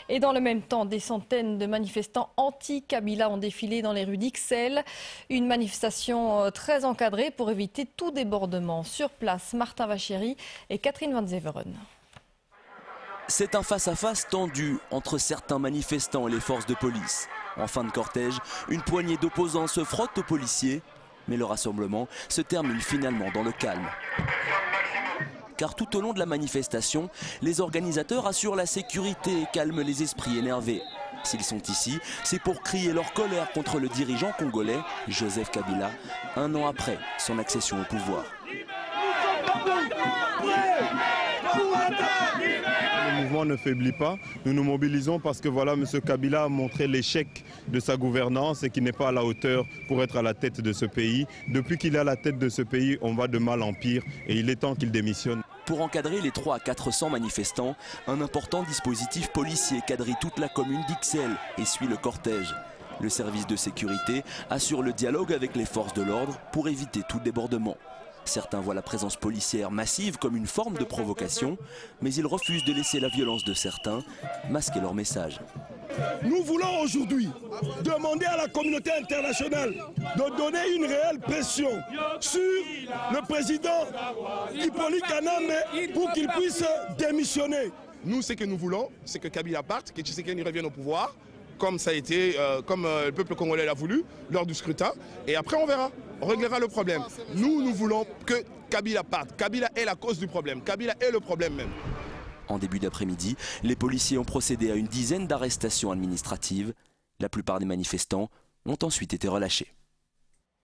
Et dans le même temps, des centaines de manifestants anti-Kabila ont défilé dans les rues d'Ixelles. Une manifestation très encadrée pour éviter tout débordement. Sur place, Martin Vachéry et Catherine Van Zeveren. C'est un face-à-face tendu entre certains manifestants et les forces de police. En fin de cortège, une poignée d'opposants se frottent aux policiers, mais le rassemblement se termine finalement dans le calme. Car tout au long de la manifestation, les organisateurs assurent la sécurité et calment les esprits énervés. S'ils sont ici, c'est pour crier leur colère contre le dirigeant congolais, Joseph Kabila, un an après son accession au pouvoir. Le mouvement ne faiblit pas. Nous nous mobilisons parce que voilà, M. Kabila a montré l'échec de sa gouvernance et qu'il n'est pas à la hauteur pour être à la tête de ce pays. Depuis qu'il est à la tête de ce pays, on va de mal en pire et il est temps qu'il démissionne. Pour encadrer les 300 à 400 manifestants, un important dispositif policier quadrille toute la commune d'Ixelles et suit le cortège. Le service de sécurité assure le dialogue avec les forces de l'ordre pour éviter tout débordement. Certains voient la présence policière massive comme une forme de provocation, mais ils refusent de laisser la violence de certains masquer leur message. Nous voulons aujourd'hui demander à la communauté internationale de donner une réelle pression sur le président Hippolyte Kanambe pour qu'il puisse démissionner. Nous, ce que nous voulons, c'est que Kabila parte, que Tshisekedi revienne au pouvoir, comme ça a été, comme le peuple congolais l'a voulu lors du scrutin. Et après, on verra, on réglera le problème. Nous voulons que Kabila parte. Kabila est la cause du problème. Kabila est le problème même. En début d'après-midi, les policiers ont procédé à une dizaine d'arrestations administratives. La plupart des manifestants ont ensuite été relâchés.